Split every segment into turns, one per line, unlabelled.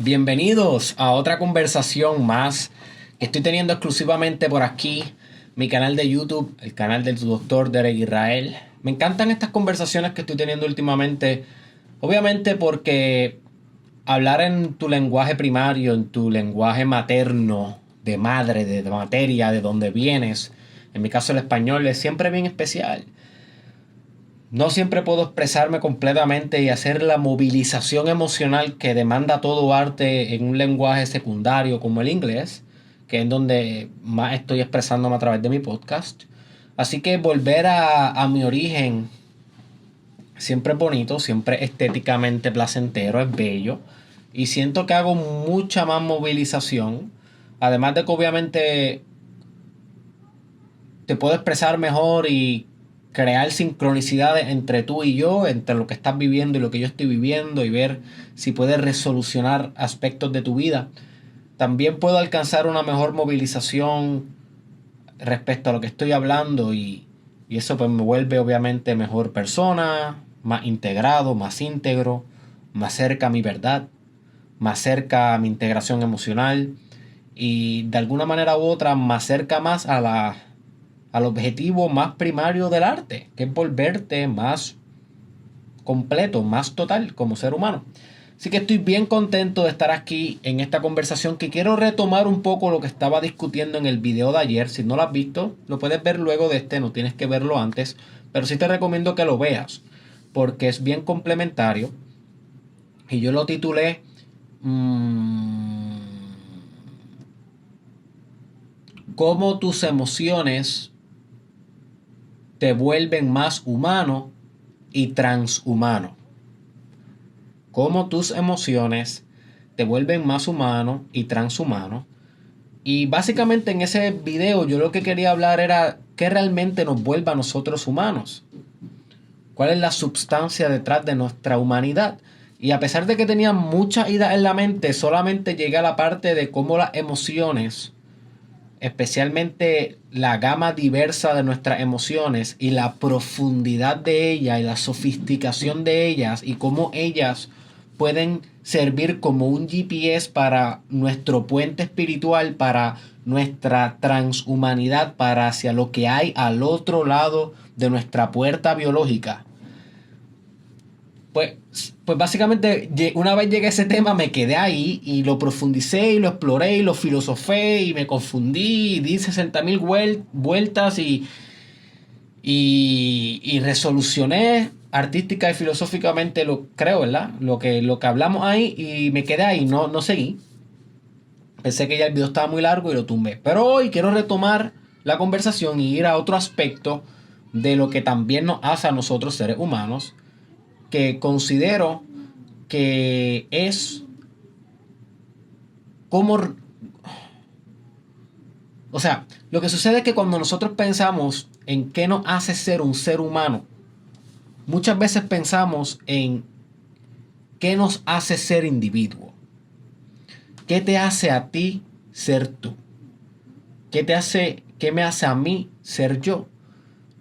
Bienvenidos a otra conversación más que estoy teniendo exclusivamente por aquí, mi canal de YouTube, el canal del doctor Derek Israel. Me encantan estas conversaciones que estoy teniendo últimamente, obviamente porque hablar en tu lenguaje primario, en tu lenguaje materno, de madre, de materia, de donde vienes, en mi caso el español, es siempre bien especial. No siempre puedo expresarme completamente y hacer la movilización emocional que demanda todo arte en un lenguaje secundario como el inglés, que es donde más estoy expresándome a través de mi podcast. Así que volver a mi origen siempre es bonito, siempre estéticamente placentero, es bello. Y siento que hago mucha más movilización. Además de que obviamente te puedo expresar mejor y crear sincronicidades entre tú y yo, entre lo que estás viviendo y lo que yo estoy viviendo y ver si puedes resolucionar aspectos de tu vida. También puedo alcanzar una mejor movilización respecto a lo que estoy hablando y eso pues me vuelve obviamente mejor persona, más integrado, más íntegro, más cerca a mi verdad, más cerca a mi integración emocional y de alguna manera u otra más cerca más al objetivo más primario del arte, que es volverte más completo, más total como ser humano. Así que estoy bien contento de estar aquí en esta conversación que quiero retomar un poco lo que estaba discutiendo en el video de ayer. Si no lo has visto, lo puedes ver luego de este, no tienes que verlo antes, pero sí te recomiendo que lo veas porque es bien complementario y yo lo titulé cómo tus emociones te vuelven más humano y transhumano. Cómo tus emociones te vuelven más humano y transhumano. Y básicamente en ese video yo lo que quería hablar era qué realmente nos vuelve a nosotros humanos. ¿Cuál es la substancia detrás de nuestra humanidad? Y a pesar de que tenía muchas ideas en la mente, solamente llegué a la parte de cómo las emociones, especialmente la gama diversa de nuestras emociones y la profundidad de ellas y la sofisticación de ellas y cómo ellas pueden servir como un GPS para nuestro puente espiritual, para nuestra transhumanidad, para hacia lo que hay al otro lado de nuestra puerta biológica. Pues, pues básicamente una vez llegué a ese tema me quedé ahí y lo profundicé y lo exploré y lo filosofé y me confundí y di 60.000 vueltas y resolucioné artística y filosóficamente lo creo, ¿verdad? Lo que hablamos ahí y me quedé ahí, no seguí. Pensé que ya el video estaba muy largo y lo tumbé. Pero hoy quiero retomar la conversación y ir a otro aspecto de lo que también nos hace a nosotros seres humanos, que considero que es como... O sea, lo que sucede es que cuando nosotros pensamos en qué nos hace ser un ser humano, muchas veces pensamos en qué nos hace ser individuo. ¿Qué te hace a ti ser tú? ¿Qué me hace a mí ser yo?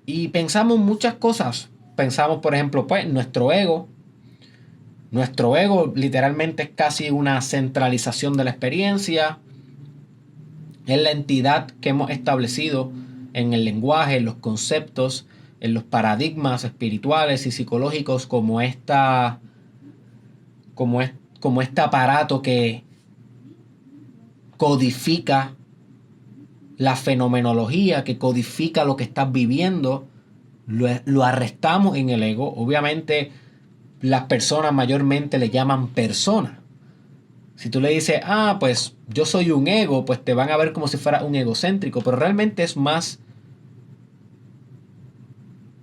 Y pensamos muchas cosas. Pensamos, por ejemplo, pues nuestro ego. Nuestro ego literalmente es casi una centralización de la experiencia. Es la entidad que hemos establecido en el lenguaje, en los conceptos, en los paradigmas espirituales y psicológicos como, es, como este aparato que codifica la fenomenología, que codifica lo que estás viviendo, lo arrestamos en el ego. Obviamente las personas mayormente le llaman persona. Si tú le dices, pues yo soy un ego, pues te van a ver como si fuera un egocéntrico, pero realmente es más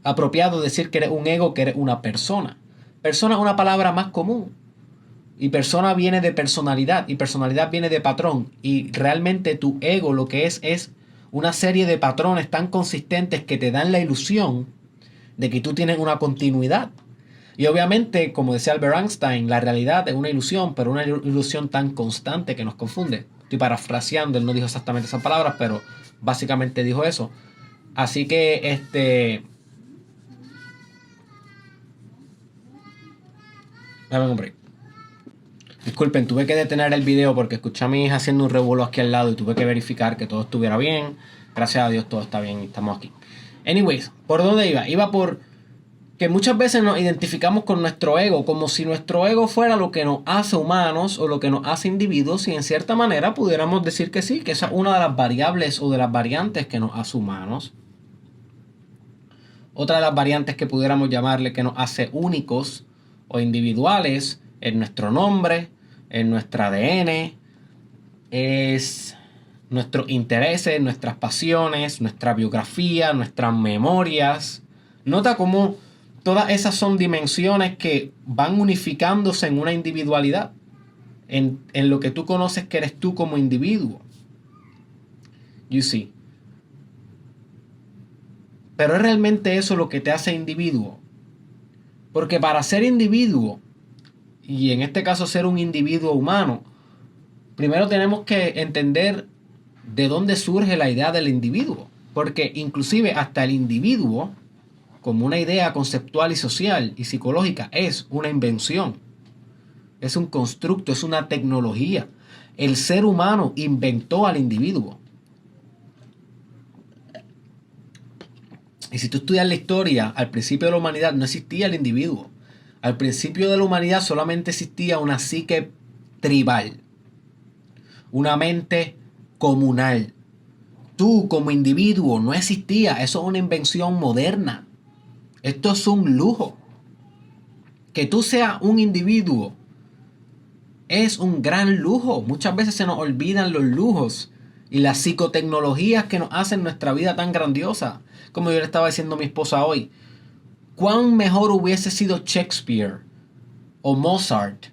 apropiado decir que eres un ego que eres una persona. Persona es una palabra más común. Y persona viene de personalidad. Y personalidad viene de patrón. Y realmente tu ego lo que es una serie de patrones tan consistentes que te dan la ilusión de que tú tienes una continuidad. Y obviamente, como decía Albert Einstein, la realidad es una ilusión, pero una ilusión tan constante que nos confunde. Estoy parafraseando, él no dijo exactamente esas palabras, pero básicamente dijo eso. Así que dame un break. Disculpen, tuve que detener el video porque escuché a mi hija haciendo un revuelo aquí al lado y tuve que verificar que todo estuviera bien. Gracias a Dios todo está bien y estamos aquí. Anyways, ¿por dónde iba? Iba por que muchas veces nos identificamos con nuestro ego como si nuestro ego fuera lo que nos hace humanos o lo que nos hace individuos, y en cierta manera pudiéramos decir que sí, que esa es una de las variables o de las variantes que nos hace humanos. Otra de las variantes que pudiéramos llamarle que nos hace únicos o individuales es nuestro nombre, es nuestro ADN, es nuestros intereses, nuestras pasiones, nuestra biografía, nuestras memorias. Nota cómo todas esas son dimensiones que van unificándose en una individualidad, en lo que tú conoces que eres tú como individuo. You see. Pero es realmente eso lo que te hace individuo. Porque para ser individuo, y en este caso ser un individuo humano, primero tenemos que entender de dónde surge la idea del individuo. Porque inclusive hasta el individuo, como una idea conceptual y social y psicológica, es una invención. Es un constructo, es una tecnología. El ser humano inventó al individuo. Y si tú estudias la historia, al principio de la humanidad no existía el individuo. Al principio de la humanidad solamente existía una psique tribal, una mente comunal. Tú como individuo no existía. Eso es una invención moderna. Esto es un lujo. Que tú seas un individuo es un gran lujo. Muchas veces se nos olvidan los lujos y las psicotecnologías que nos hacen nuestra vida tan grandiosa. Como yo le estaba diciendo a mi esposa hoy, ¿cuán mejor hubiese sido Shakespeare o Mozart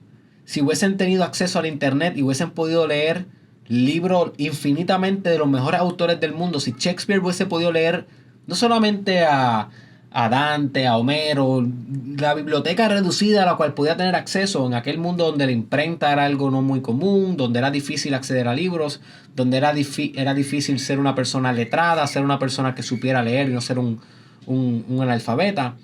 si hubiesen tenido acceso al internet y hubiesen podido leer libros infinitamente de los mejores autores del mundo? Si Shakespeare hubiese podido leer no solamente a Dante, a Homero, la biblioteca reducida a la cual podía tener acceso en aquel mundo donde la imprenta era algo no muy común, donde era difícil acceder a libros, donde era difícil ser una persona letrada, ser una persona que supiera leer y no ser un analfabeta.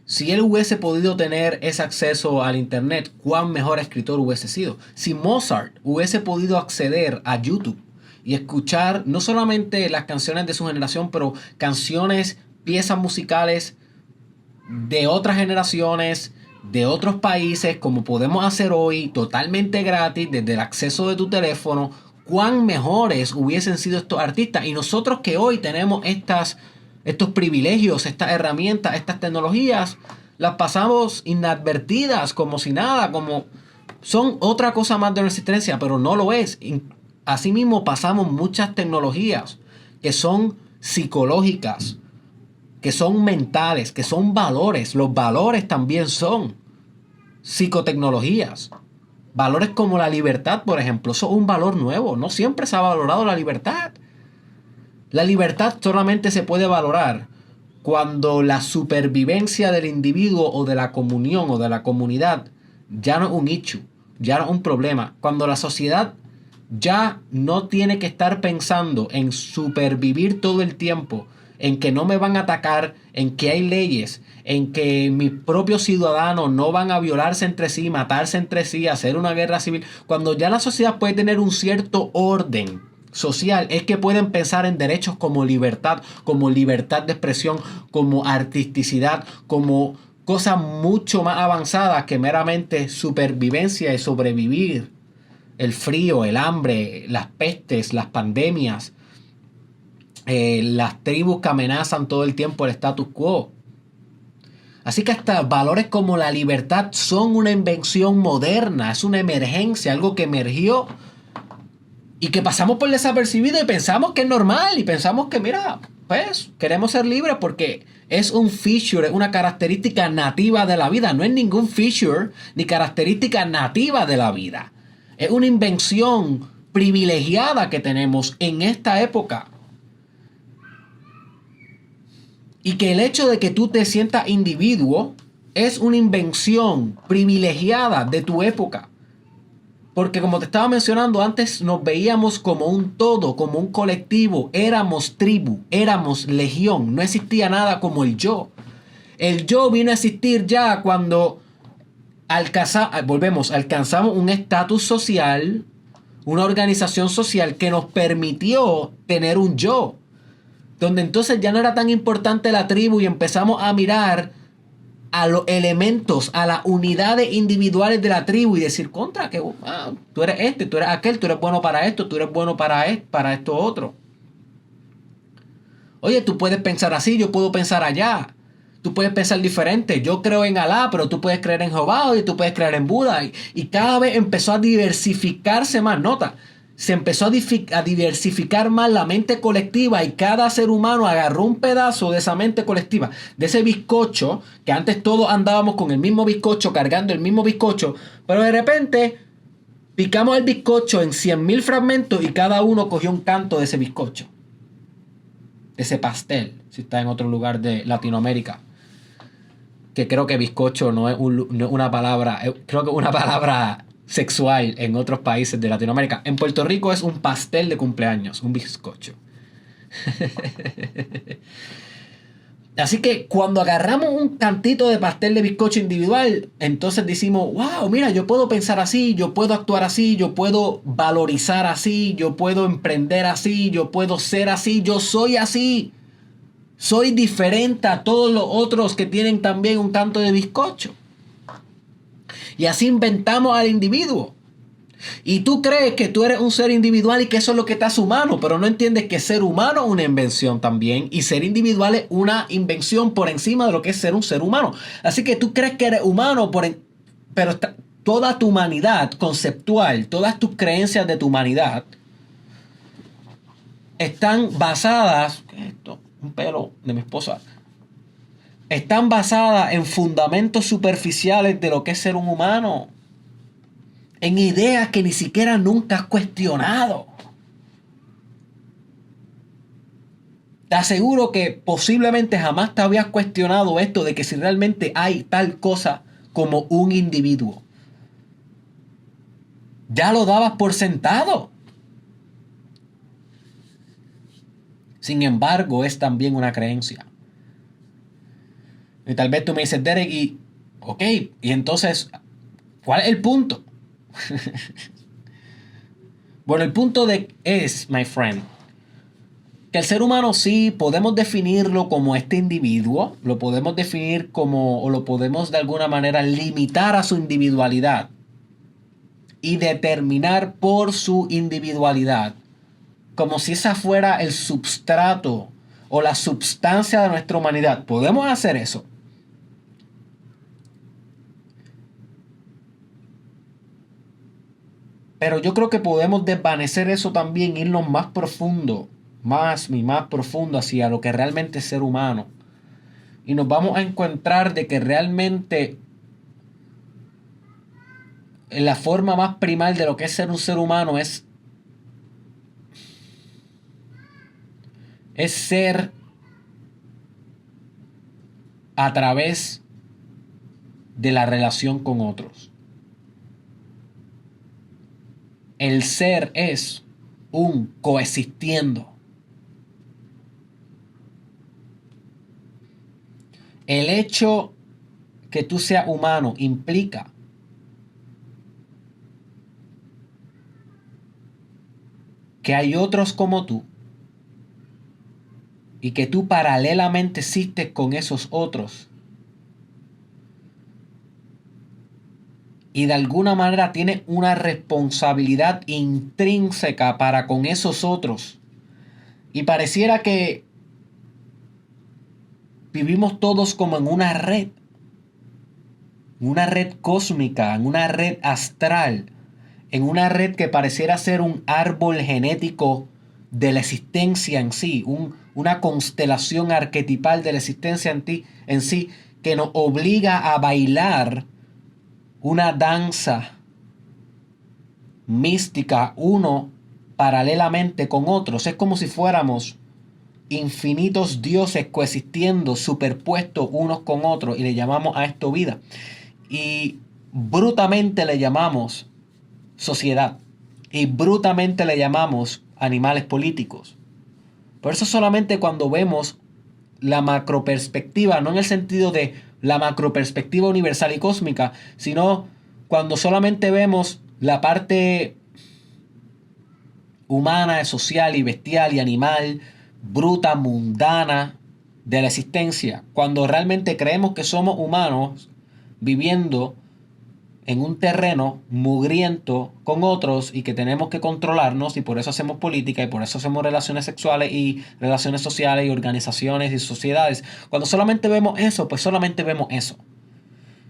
Si él hubiese podido tener ese acceso al internet, ¿cuán mejor escritor hubiese sido? Si Mozart hubiese podido acceder a YouTube y escuchar no solamente las canciones de su generación, pero canciones, piezas musicales de otras generaciones, de otros países, como podemos hacer hoy, totalmente gratis, desde el acceso de tu teléfono, cuán mejores hubiesen sido estos artistas. Y nosotros que hoy tenemos estos privilegios, estas herramientas, estas tecnologías, las pasamos inadvertidas, como si nada, como son otra cosa más de nuestra existencia, pero no lo es. Asimismo pasamos muchas tecnologías que son psicológicas, que son mentales, que son valores. Los valores también son psicotecnologías. Valores como la libertad, por ejemplo, eso es un valor nuevo. No siempre se ha valorado la libertad. La libertad solamente se puede valorar cuando la supervivencia del individuo o de la comunión o de la comunidad ya no es un issue, ya no es un problema. Cuando la sociedad ya no tiene que estar pensando en supervivir todo el tiempo, en que no me van a atacar, en que hay leyes, en que mis propios ciudadanos no van a violarse entre sí, matarse entre sí, hacer una guerra civil. Cuando ya la sociedad puede tener un cierto orden social, es que pueden pensar en derechos como libertad de expresión, como artisticidad, como cosas mucho más avanzadas que meramente supervivencia y sobrevivir. El frío, el hambre, las pestes, las pandemias, las tribus que amenazan todo el tiempo el status quo. Así que hasta valores como la libertad son una invención moderna, es una emergencia, algo que emergió y que pasamos por desapercibido y pensamos que es normal y pensamos que, mira, pues queremos ser libres porque es un feature, es una característica nativa de la vida. No es ningún feature ni característica nativa de la vida. Es una invención privilegiada que tenemos en esta época. Y que el hecho de que tú te sientas individuo es una invención privilegiada de tu época. Porque como te estaba mencionando antes, nos veíamos como un todo, como un colectivo. Éramos tribu, éramos legión. No existía nada como el yo. El yo vino a existir ya cuando alcanzamos un estatus social, una organización social que nos permitió tener un yo, donde entonces ya no era tan importante la tribu y empezamos a mirar a los elementos, a las unidades individuales de la tribu y decir, contra, que tú eres este, tú eres aquel, tú eres bueno para esto, tú eres bueno para esto otro. Oye, tú puedes pensar así, yo puedo pensar allá. Tú puedes pensar diferente. Yo creo en Alá, pero tú puedes creer en Jehová y tú puedes creer en Buda. Y cada vez empezó a diversificarse más. Nota, se empezó a diversificar más la mente colectiva y cada ser humano agarró un pedazo de esa mente colectiva, de ese bizcocho, que antes todos andábamos con el mismo bizcocho, cargando el mismo bizcocho, pero de repente picamos el bizcocho en 100.000 fragmentos y cada uno cogió un canto de ese bizcocho, de ese pastel, si está en otro lugar de Latinoamérica. Que creo que bizcocho no es una palabra, creo que es una palabra sexual en otros países de Latinoamérica. En Puerto Rico es un pastel de cumpleaños, un bizcocho. Así que cuando agarramos un cantito de pastel de bizcocho individual, entonces decimos, wow, mira, yo puedo pensar así, yo puedo actuar así, yo puedo valorizar así, yo puedo emprender así, yo puedo ser así, yo soy así. Soy diferente a todos los otros que tienen también un canto de bizcocho. Y así inventamos al individuo. Y tú crees que tú eres un ser individual y que eso es lo que te hace humano, pero no entiendes que ser humano es una invención también y ser individual es una invención por encima de lo que es ser un ser humano. Así que tú crees que eres humano, pero toda tu humanidad conceptual, todas tus creencias de tu humanidad están basadas... ¿Qué es esto? Un pelo de mi esposa. Están basadas en fundamentos superficiales de lo que es ser un humano. En ideas que ni siquiera nunca has cuestionado. Te aseguro que posiblemente jamás te habías cuestionado esto de que si realmente hay tal cosa como un individuo. Ya lo dabas por sentado. Sin embargo, es también una creencia. Y tal vez tú me dices, Derek, y entonces, ¿cuál es el punto? Bueno, el punto es, my friend, que el ser humano sí podemos definirlo como este individuo, lo podemos definir como, o lo podemos de alguna manera limitar a su individualidad y determinar por su individualidad, como si esa fuera el substrato o la substancia de nuestra humanidad. Podemos hacer eso. Pero yo creo que podemos desvanecer eso también, irnos más profundo, más profundo hacia lo que realmente es ser humano. Y nos vamos a encontrar de que realmente la forma más primal de lo que es ser un ser humano es ser a través de la relación con otros. El ser es un coexistiendo. El hecho que tú seas humano implica que hay otros como tú y que tú paralelamente existes con esos otros. Y de alguna manera tienes una responsabilidad intrínseca para con esos otros. Y pareciera que vivimos todos como en una red cósmica, en una red astral, en una red que pareciera ser un árbol genético de la existencia en sí, una constelación arquetipal de la existencia en sí, que nos obliga a bailar una danza mística uno paralelamente con otros. Es como si fuéramos infinitos dioses coexistiendo, superpuestos unos con otros, y le llamamos a esto vida. Y brutamente le llamamos sociedad. Y brutamente le llamamos animales políticos. Por eso solamente cuando vemos la macroperspectiva, no en el sentido de la macroperspectiva universal y cósmica, sino cuando solamente vemos la parte humana, social y bestial y animal, bruta, mundana de la existencia, cuando realmente creemos que somos humanos viviendo en un terreno mugriento con otros y que tenemos que controlarnos, y por eso hacemos política y por eso hacemos relaciones sexuales y relaciones sociales y organizaciones y sociedades. Cuando solamente vemos eso, pues solamente vemos eso.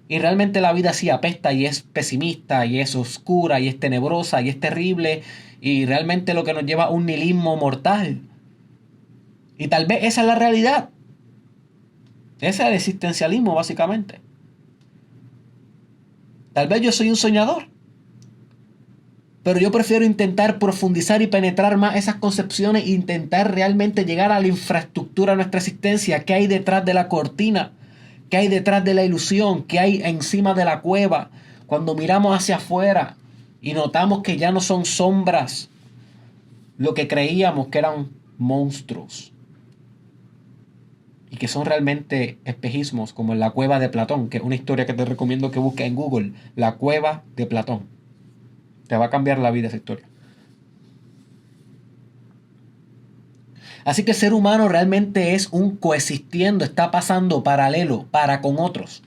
Y realmente la vida sí apesta y es pesimista y es oscura y es tenebrosa y es terrible, y realmente lo que nos lleva a un nihilismo mortal. Y tal vez esa es la realidad. Ese es el existencialismo, básicamente. Tal vez yo soy un soñador, pero yo prefiero intentar profundizar y penetrar más esas concepciones e intentar realmente llegar a la infraestructura de nuestra existencia. ¿Qué hay detrás de la cortina? ¿Qué hay detrás de la ilusión? ¿Qué hay encima de la cueva? Cuando miramos hacia afuera y notamos que ya no son sombras lo que creíamos que eran monstruos, y que son realmente espejismos, como en la cueva de Platón, que es una historia que te recomiendo que busques en Google, la cueva de Platón. Te va a cambiar la vida esa historia. Así que el ser humano realmente es un coexistiendo, está pasando paralelo para con otros.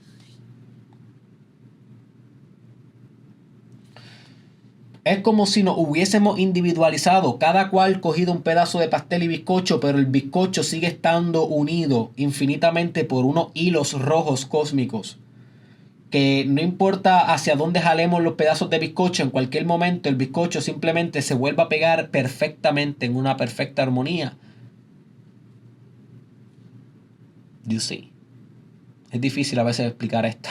Es como si nos hubiésemos individualizado, cada cual cogido un pedazo de pastel y bizcocho, pero el bizcocho sigue estando unido infinitamente por unos hilos rojos cósmicos, que no importa hacia dónde jalemos los pedazos de bizcocho, en cualquier momento el bizcocho simplemente se vuelve a pegar perfectamente en una perfecta armonía. You see. Es difícil a veces explicar esto.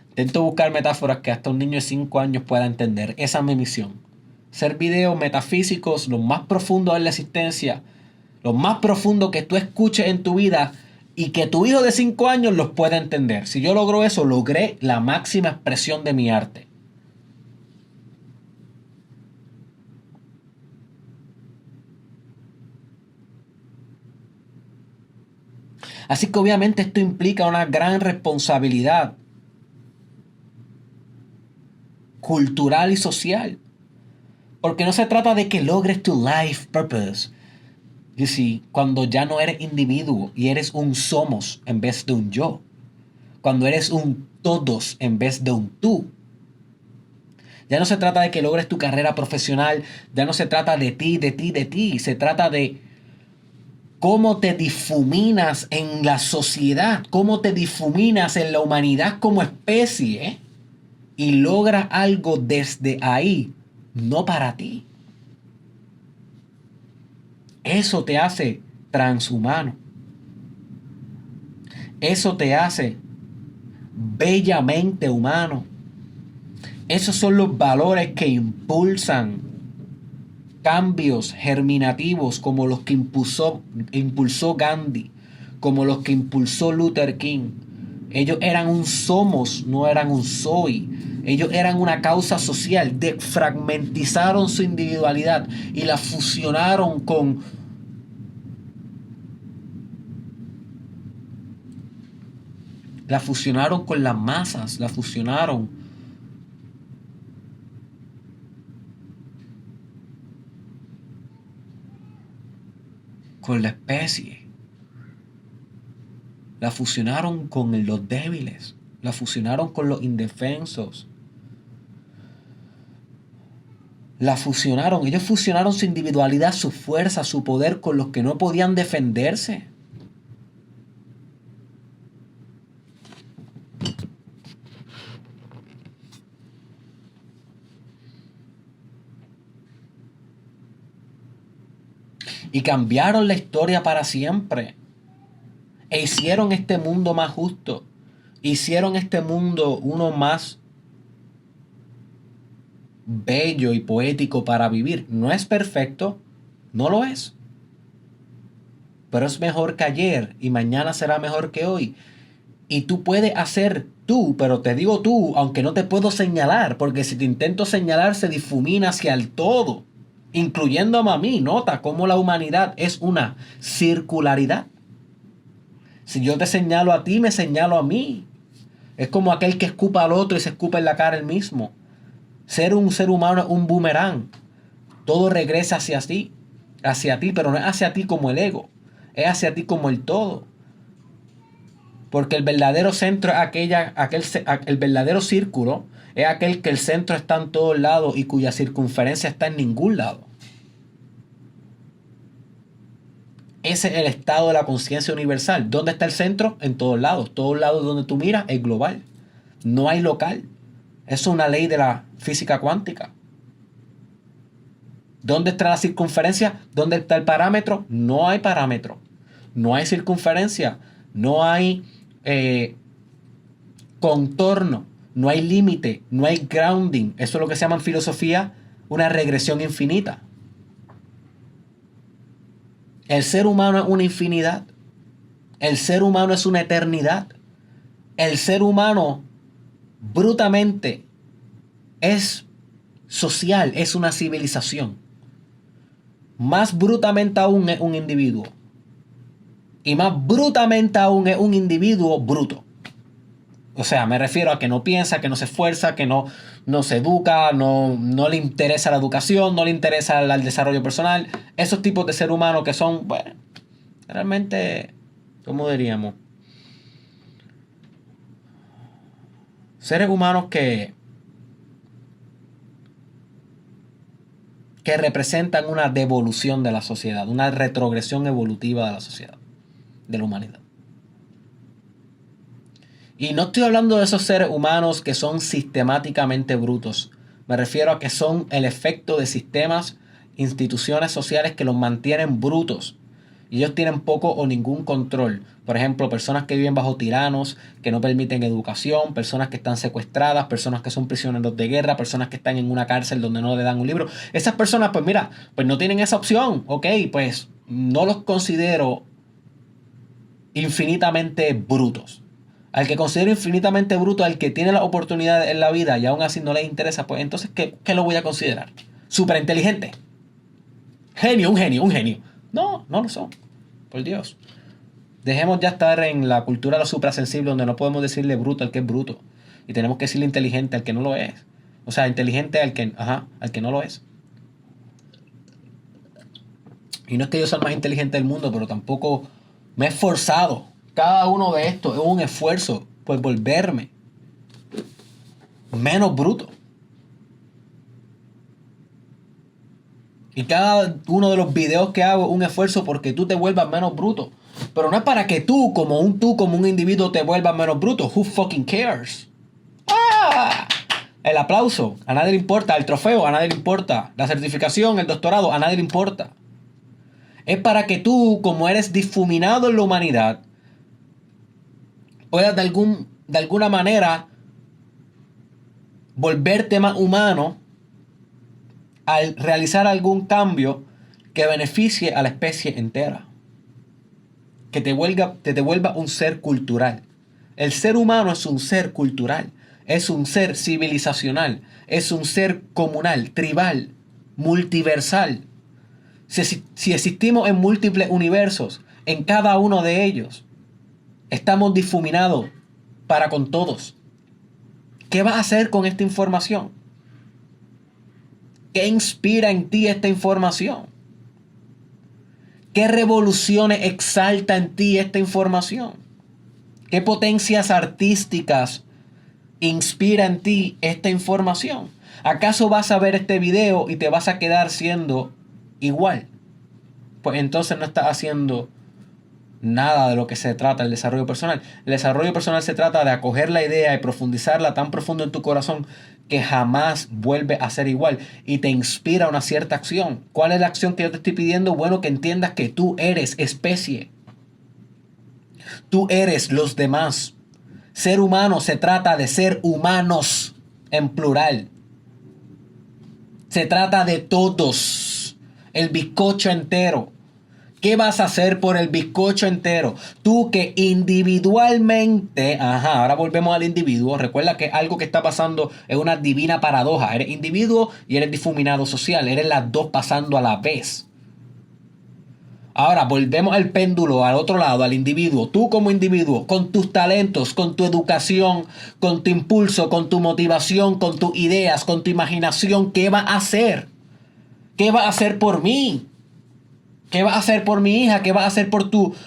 Intento buscar metáforas que hasta un niño de 5 años pueda entender. Esa es mi misión. Hacer videos metafísicos, los más profundos de la existencia, los más profundos que tú escuches en tu vida y que tu hijo de 5 años los pueda entender. Si yo logro eso, logré la máxima expresión de mi arte. Así que obviamente esto implica una gran responsabilidad cultural y social. Porque no se trata de que logres tu life purpose. You see, cuando ya no eres individuo y eres un somos en vez de un yo. Cuando eres un todos en vez de un tú. Ya no se trata de que logres tu carrera profesional. Ya no se trata de ti, de ti, de ti. Se trata de cómo te difuminas en la sociedad. Cómo te difuminas en la humanidad como especie. Y logras algo desde ahí. No para ti. Eso te hace transhumano. Eso te hace bellamente humano. Esos son los valores que impulsan cambios germinativos como los que impulsó Gandhi, como los que impulsó Luther King. Ellos eran un somos, no eran un soy. Ellos eran una causa social, fragmentizaron su individualidad y la fusionaron con las masas, la fusionaron con la especie, la fusionaron con los débiles, la fusionaron con los indefensos. Ellos fusionaron su individualidad, su fuerza, su poder con los que no podían defenderse. Y cambiaron la historia para siempre. E hicieron este mundo más justo. Hicieron este mundo uno más bello y poético para vivir. No es perfecto, no lo es. Pero es mejor que ayer y mañana será mejor que hoy. Y tú puedes hacer tú, pero te digo tú, aunque no te puedo señalar, porque si te intento señalar se difumina hacia el todo, incluyéndome a mí. Nota cómo la humanidad es una circularidad. Si yo te señalo a ti, me señalo a mí. Es como aquel que escupa al otro y se escupa en la cara él mismo. Ser un ser humano es un boomerang. Todo regresa hacia ti, pero no es hacia ti como el ego, es hacia ti como el todo. Porque el verdadero centro es el verdadero círculo es aquel que el centro está en todos lados y cuya circunferencia está en ningún lado. Ese es el estado de la conciencia universal. ¿Dónde está el centro? En todos lados. Todos lados donde tú miras es global. No hay local. Es una ley de la física cuántica. ¿Dónde está la circunferencia? ¿Dónde está el parámetro? No hay parámetro. No hay circunferencia. No hay contorno. No hay límite. No hay grounding. Eso es lo que se llama en filosofía una regresión infinita. El ser humano es una infinidad. El ser humano es una eternidad. El ser humano brutamente es social, es una civilización. Más brutamente aún es un individuo. Y más brutamente aún es un individuo bruto. O sea, me refiero a que no piensa, que no se esfuerza, que no se educa, no le interesa la educación, no le interesa el desarrollo personal. Esos tipos de ser humano que son, bueno, realmente, ¿cómo diríamos? Seres humanos que representan una devolución de la sociedad, una retrogresión evolutiva de la sociedad, de la humanidad. Y no estoy hablando de esos seres humanos que son sistemáticamente brutos. Me refiero a que son el efecto de sistemas, instituciones sociales que los mantienen brutos. Y ellos tienen poco o ningún control. Por ejemplo, personas que viven bajo tiranos, que no permiten educación, personas que están secuestradas, personas que son prisioneros de guerra, personas que están en una cárcel donde no le dan un libro. Esas personas, pues mira, pues no tienen esa opción. Ok, pues no los considero infinitamente brutos. Al que considero infinitamente bruto, al que tiene la oportunidad en la vida y aún así no le interesa, pues entonces, ¿qué lo voy a considerar? Súper inteligente. Un genio. No lo son. Por Dios. Dejemos ya estar en la cultura de lo suprasensible donde no podemos decirle bruto al que es bruto. Y tenemos que decirle inteligente al que no lo es. O sea, inteligente al que no lo es. Y no es que yo sea el más inteligente del mundo, pero tampoco me he esforzado. Cada uno de estos es un esfuerzo por volverme menos bruto. Y cada uno de los videos que hago es un esfuerzo porque tú te vuelvas menos bruto. Pero no es para que tú como un individuo te vuelvas menos bruto. Who fucking cares? ¡Ah! El aplauso, a nadie le importa. El trofeo, a nadie le importa. La certificación, el doctorado, a nadie le importa. Es para que tú, como eres difuminado en la humanidad, puedas de alguna manera volverte más humano al realizar algún cambio que beneficie a la especie entera. Que te devuelva un ser cultural. El ser humano es un ser cultural, es un ser civilizacional, es un ser comunal, tribal, multiversal. Si existimos en múltiples universos, en cada uno de ellos, estamos difuminados para con todos. ¿Qué vas a hacer con esta información? ¿Qué inspira en ti esta información? ¿Qué revoluciones exalta en ti esta información? ¿Qué potencias artísticas inspira en ti esta información? ¿Acaso vas a ver este video y te vas a quedar siendo igual? Pues entonces no estás haciendo nada de lo que se trata el desarrollo personal. El desarrollo personal se trata de acoger la idea y profundizarla tan profundo en tu corazón que jamás vuelve a ser igual y te inspira una cierta acción. ¿Cuál es la acción que yo te estoy pidiendo? Bueno, que entiendas que tú eres especie. Tú eres los demás. Ser humano se trata de ser humanos en plural. Se trata de todos. El bizcocho entero. ¿Qué vas a hacer por el bizcocho entero? Tú que individualmente, ahora volvemos al individuo. Recuerda que algo que está pasando es una divina paradoja. Eres individuo y eres difuminado social. Eres las dos pasando a la vez. Ahora volvemos al péndulo, al otro lado, al individuo. Tú como individuo, con tus talentos, con tu educación, con tu impulso, con tu motivación, con tus ideas, con tu imaginación, ¿qué vas a hacer? ¿Qué vas a hacer por mí? ¿Qué vas a hacer por mi hija? ¿Qué vas a hacer por tus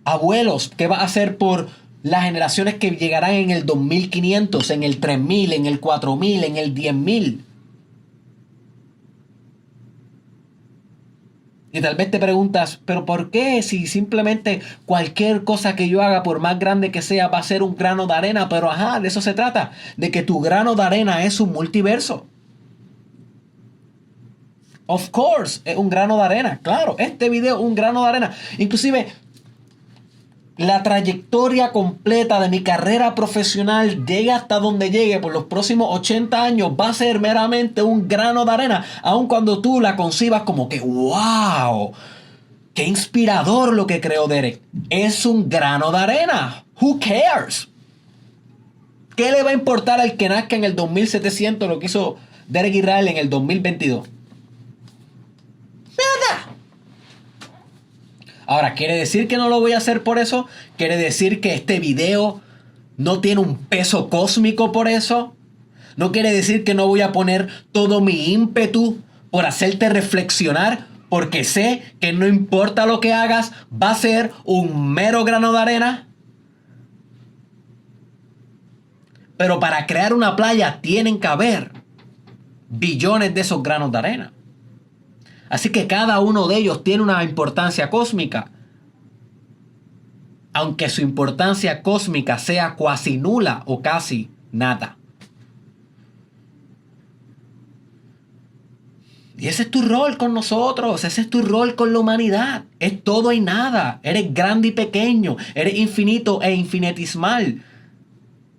abuelos? ¿Qué vas a hacer por las generaciones que llegarán en el 2500, en el 3000, en el 4000, en el 10000? Y tal vez te preguntas, ¿pero por qué? Si simplemente cualquier cosa que yo haga, por más grande que sea, va a ser un grano de arena. Pero ajá, de eso se trata, de que tu grano de arena es un multiverso. Of course, es un grano de arena. Claro, este video es un grano de arena. Inclusive, la trayectoria completa de mi carrera profesional, llegue hasta donde llegue por los próximos 80 años, va a ser meramente un grano de arena. Aun cuando tú la concibas como que, wow, qué inspirador lo que creó Derek. Es un grano de arena. Who cares? ¿Qué le va a importar al que nazca en el 2700 lo que hizo Derek Israel en el 2022? Nada. Ahora, ¿quiere decir que no lo voy a hacer por eso? ¿Quiere decir que este video no tiene un peso cósmico por eso? ¿No quiere decir que no voy a poner todo mi ímpetu por hacerte reflexionar? Porque sé que no importa lo que hagas, va a ser un mero grano de arena. Pero para crear una playa tienen que haber billones de esos granos de arena. Así que cada uno de ellos tiene una importancia cósmica. Aunque su importancia cósmica sea cuasi nula o casi nada. Y ese es tu rol con nosotros, ese es tu rol con la humanidad. Es todo y nada. Eres grande y pequeño, eres infinito e infinitesimal.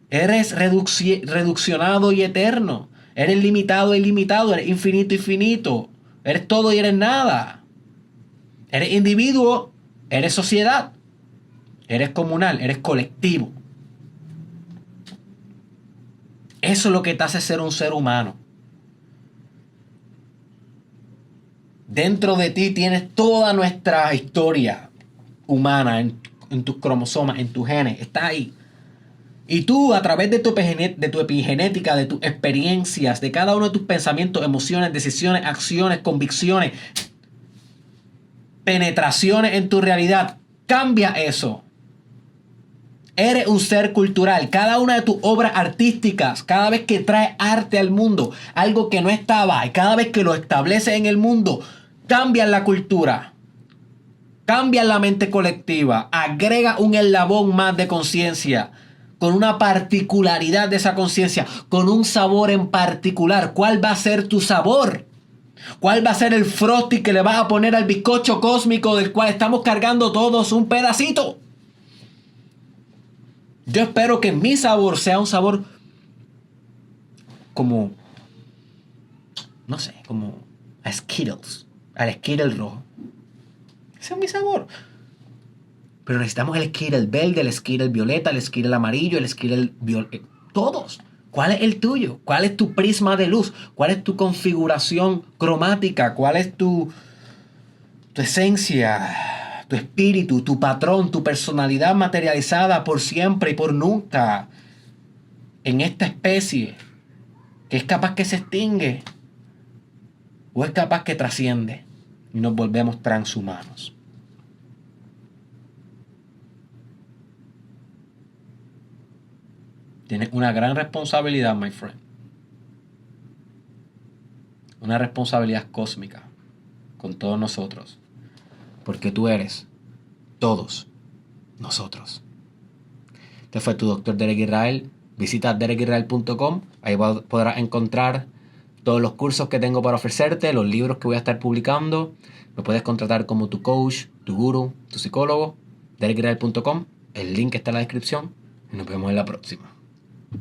Eres reduccionado y eterno. Eres limitado e ilimitado, eres infinito y finito. Eres todo y eres nada. Eres individuo, eres sociedad. Eres comunal, eres colectivo. Eso es lo que te hace ser un ser humano. Dentro de ti tienes toda nuestra historia humana en tus cromosomas, en tus genes. Está ahí. Y tú, a través de tu epigenética, de tus experiencias, de cada uno de tus pensamientos, emociones, decisiones, acciones, convicciones, penetraciones en tu realidad, cambia eso. Eres un ser cultural. Cada una de tus obras artísticas, cada vez que trae arte al mundo, algo que no estaba, y cada vez que lo establece en el mundo, cambian la cultura, cambian la mente colectiva, agrega un eslabón más de conciencia, con una particularidad de esa conciencia, con un sabor en particular. ¿Cuál va a ser tu sabor? ¿Cuál va a ser el frosty que le vas a poner al bizcocho cósmico del cual estamos cargando todos un pedacito? Yo espero que mi sabor sea un sabor como, no sé, como a Skittles, al Skittle rojo. Ese es mi sabor. Pero necesitamos el Skittle verde, el Skittle violeta, el Skittle amarillo, el Skittle violeta. Todos. ¿Cuál es el tuyo? ¿Cuál es tu prisma de luz? ¿Cuál es tu configuración cromática? ¿Cuál es tu esencia, tu espíritu, tu patrón, tu personalidad materializada por siempre y por nunca en esta especie que es capaz que se extingue o es capaz que trasciende y nos volvemos transhumanos? Tienes una gran responsabilidad, my friend. Una responsabilidad cósmica con todos nosotros. Porque tú eres todos nosotros. Este fue tu doctor Derek Israel. Visita derekisrael.com. Ahí podrás encontrar todos los cursos que tengo para ofrecerte, los libros que voy a estar publicando. Me puedes contratar como tu coach, tu guru, tu psicólogo. derekisrael.com. El link está en la descripción. Y nos vemos en la próxima.